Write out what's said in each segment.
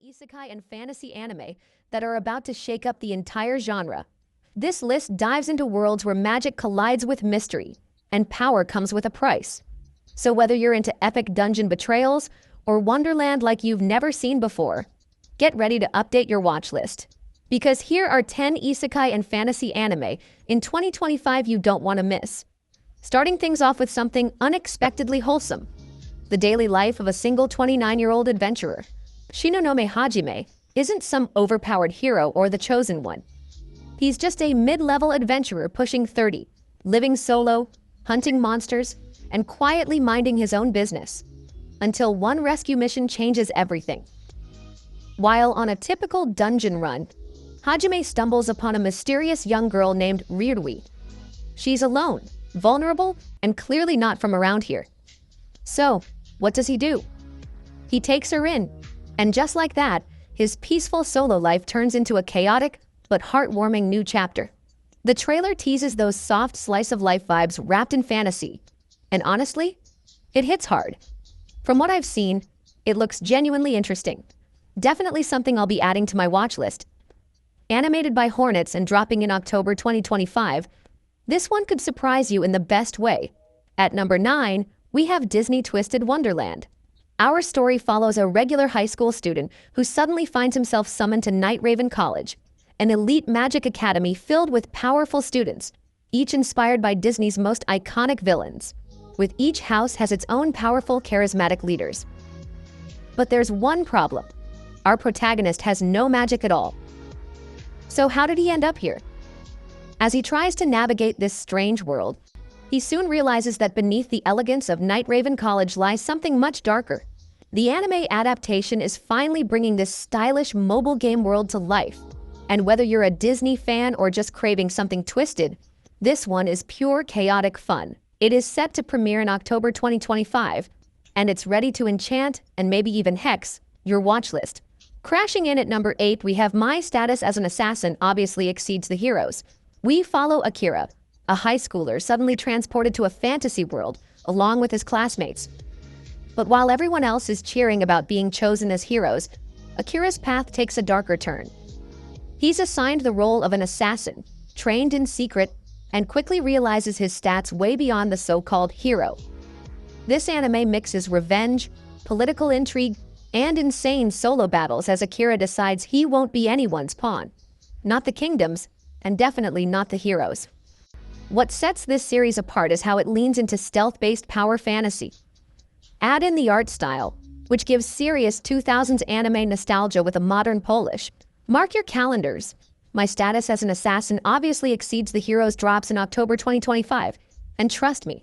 isekai and fantasy anime that are about to shake up the entire genre. This list dives into worlds where magic collides with mystery, and power comes with a price. So whether you're into epic dungeon betrayals or wonderland like you've never seen before, get ready to update your watch list. Because here are 10 isekai and fantasy anime in 2025 you don't want to miss. Starting things off with something unexpectedly wholesome. The daily life of a single 29-year-old adventurer. Shinonome Hajime isn't some overpowered hero or the chosen one. He's just a mid-level adventurer pushing 30, living solo, hunting monsters, and quietly minding his own business. Until one rescue mission changes everything. While on a typical dungeon run, Hajime stumbles upon a mysterious young girl named Ryurui. She's alone, vulnerable, and clearly not from around here. So, what does he do? He takes her in, and just like that, his peaceful solo life turns into a chaotic but heartwarming new chapter. The trailer teases those soft slice-of-life vibes wrapped in fantasy, and honestly, it hits hard. From what I've seen, it looks genuinely interesting. Definitely something I'll be adding to my watch list. Animated by Hornets and dropping in October 2025, this one could surprise you in the best way. At number 9, we have Disney Twisted-Wonderland. Our story follows a regular high school student who suddenly finds himself summoned to Night Raven College, an elite magic academy filled with powerful students, each inspired by Disney's most iconic villains. With each house has its own powerful, charismatic leaders. But there's one problem. Our protagonist has no magic at all. So how did he end up here? As he tries to navigate this strange world, he soon realizes that beneath the elegance of Night Raven College lies something much darker. The anime adaptation is finally bringing this stylish mobile game world to life. And whether you're a Disney fan or just craving something twisted, this one is pure chaotic fun. It is set to premiere in October 2025, and it's ready to enchant and maybe even hex your watch list. Crashing in at number 8, we have My Status as an Assassin obviously exceeds the heroes. We follow Akira, a high schooler suddenly transported to a fantasy world along with his classmates. But while everyone else is cheering about being chosen as heroes, Akira's path takes a darker turn. He's assigned the role of an assassin, trained in secret, and quickly realizes his stats way beyond the so-called hero. This anime mixes revenge, political intrigue, and insane solo battles as Akira decides he won't be anyone's pawn. Not the kingdom's, and definitely not the hero's. What sets this series apart is how it leans into stealth-based power fantasy. Add in the art style, which gives serious 2000s anime nostalgia with a modern polish. Mark your calendars. My Status as an Assassin obviously exceeds the hero's drops in October 2025. And trust me,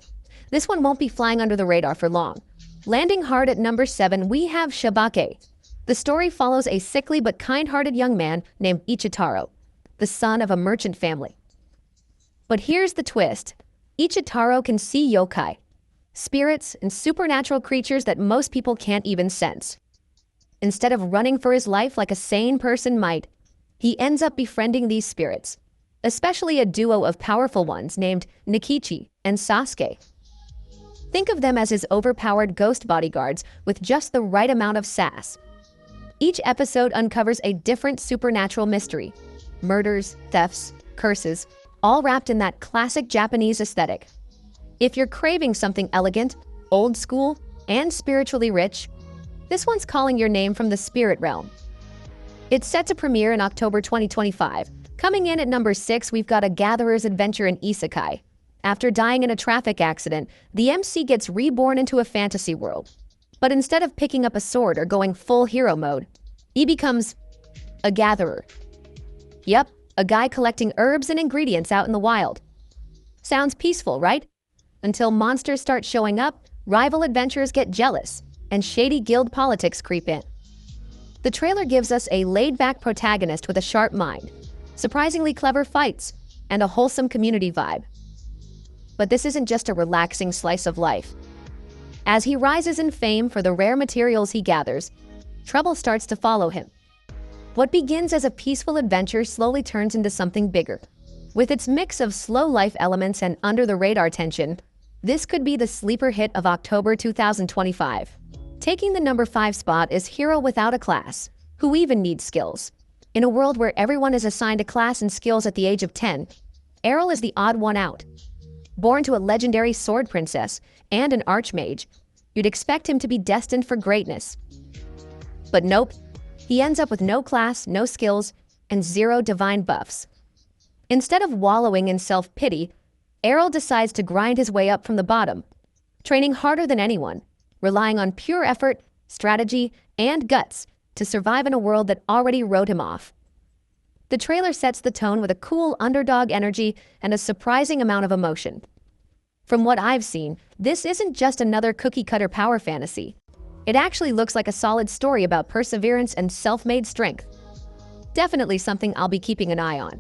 this one won't be flying under the radar for long. Landing hard at number 7, we have Shabake. The story follows a sickly but kind-hearted young man named Ichitaro, the son of a merchant family. But here's the twist. Ichitaro can see yokai, spirits and supernatural creatures that most people can't even sense. Instead of running for his life like a sane person might, he ends up befriending these spirits, especially a duo of powerful ones named Nikichi and Sasuke. Think of them as his overpowered ghost bodyguards with just the right amount of sass. Each episode uncovers a different supernatural mystery. Murders, thefts, curses, all wrapped in that classic Japanese aesthetic. If you're craving something elegant, old school, and spiritually rich, this one's calling your name from the spirit realm. It's set to premiere in October 2025. Coming in at number 6, we've got A Gatherer's Adventure in Isekai. After dying in a traffic accident, the MC gets reborn into a fantasy world. But instead of picking up a sword or going full hero mode, he becomes a gatherer. Yep, a guy collecting herbs and ingredients out in the wild. Sounds peaceful, right? Until monsters start showing up, rival adventurers get jealous, and shady guild politics creep in. The trailer gives us a laid-back protagonist with a sharp mind, surprisingly clever fights, and a wholesome community vibe. But this isn't just a relaxing slice of life. As he rises in fame for the rare materials he gathers, trouble starts to follow him. What begins as a peaceful adventure slowly turns into something bigger. With its mix of slow life elements and under-the-radar tension, this could be the sleeper hit of October 2025. Taking the number 5 spot is Hero Without a Class. Who even needs skills? In a world where everyone is assigned a class and skills at the age of 10, Errol is the odd one out. Born to a legendary sword princess and an archmage, you'd expect him to be destined for greatness. But nope, he ends up with no class, no skills, and 0 divine buffs. Instead of wallowing in self-pity, Errol decides to grind his way up from the bottom, training harder than anyone, relying on pure effort, strategy, and guts to survive in a world that already wrote him off. The trailer sets the tone with a cool underdog energy and a surprising amount of emotion. From what I've seen, this isn't just another cookie-cutter power fantasy. It actually looks like a solid story about perseverance and self-made strength. Definitely something I'll be keeping an eye on.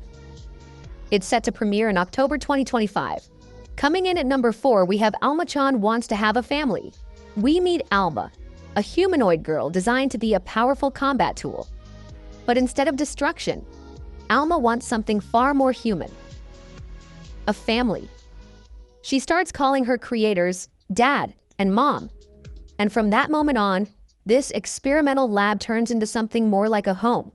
It's set to premiere in October 2025. Coming in at number 4, we have Alma-chan Wants to Have a Family. We meet Alma, a humanoid girl designed to be a powerful combat tool. But instead of destruction, Alma wants something far more human. A family. She starts calling her creators Dad and Mom. And from that moment on, this experimental lab turns into something more like a home.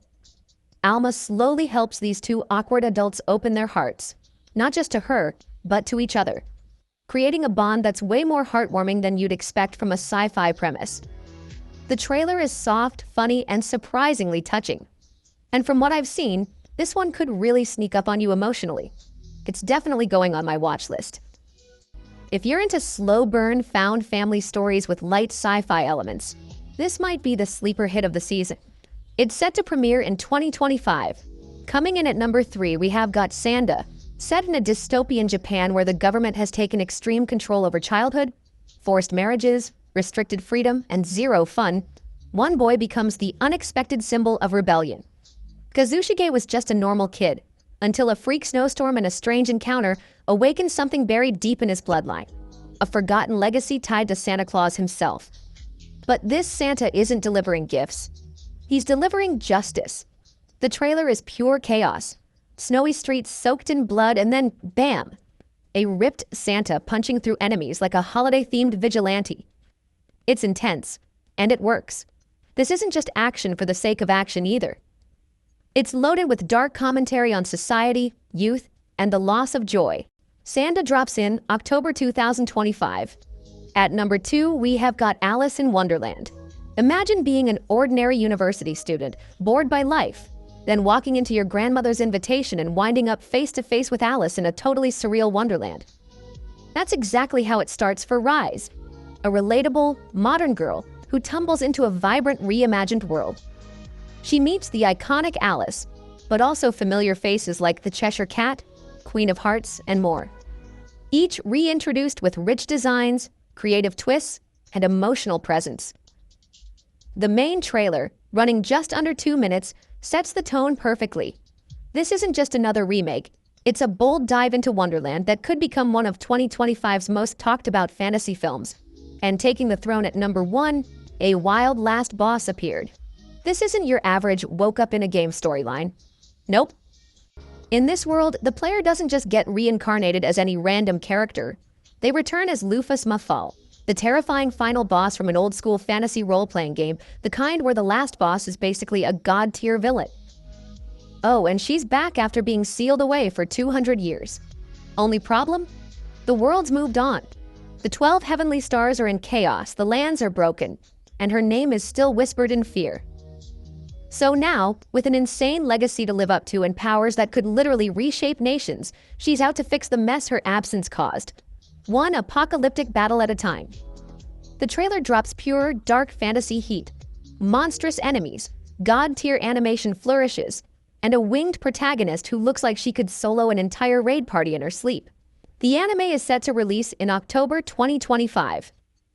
Alma slowly helps these two awkward adults open their hearts, not just to her, but to each other, creating a bond that's way more heartwarming than you'd expect from a sci-fi premise. The trailer is soft, funny, and surprisingly touching. And from what I've seen, this one could really sneak up on you emotionally. It's definitely going on my watch list. If you're into slow-burn, found family stories with light sci-fi elements, this might be the sleeper hit of the season. It's set to premiere in 2025. Coming in at number 3, we have got SANDA. Set in a dystopian Japan where the government has taken extreme control over childhood, forced marriages, restricted freedom, and 0 fun, one boy becomes the unexpected symbol of rebellion. Kazushige was just a normal kid, until a freak snowstorm and a strange encounter awakened something buried deep in his bloodline, a forgotten legacy tied to Santa Claus himself. But this Santa isn't delivering gifts. He's delivering justice. The trailer is pure chaos. Snowy streets soaked in blood, and then, bam! A ripped Santa punching through enemies like a holiday-themed vigilante. It's intense, and it works. This isn't just action for the sake of action either. It's loaded with dark commentary on society, youth, and the loss of joy. SANDA drops in October 2025. At number 2, we have got Alice in Wonderland. Imagine being an ordinary university student, bored by life, then walking into your grandmother's invitation and winding up face-to-face with Alice in a totally surreal wonderland. That's exactly how it starts for Rise, a relatable, modern girl who tumbles into a vibrant, reimagined world. She meets the iconic Alice, but also familiar faces like the Cheshire Cat, Queen of Hearts, and more. Each reintroduced with rich designs, creative twists, and emotional presence. The main trailer, running just under 2 minutes, sets the tone perfectly. This isn't just another remake, it's a bold dive into Wonderland that could become one of 2025's most talked about fantasy films. And taking the throne at number 1, a wild last boss appeared. This isn't your average woke up in a game storyline. Nope. In this world, the player doesn't just get reincarnated as any random character. They return as Lufus Mafal, the terrifying final boss from an old-school fantasy role-playing game, the kind where the last boss is basically a god-tier villain. Oh, and she's back after being sealed away for 200 years. Only problem? The world's moved on. The 12 heavenly stars are in chaos, the lands are broken, and her name is still whispered in fear. So now, with an insane legacy to live up to and powers that could literally reshape nations, she's out to fix the mess her absence caused. One apocalyptic battle at a time. The trailer drops pure, dark fantasy heat, monstrous enemies, god-tier animation flourishes, and a winged protagonist who looks like she could solo an entire raid party in her sleep. The anime is set to release in October 2025.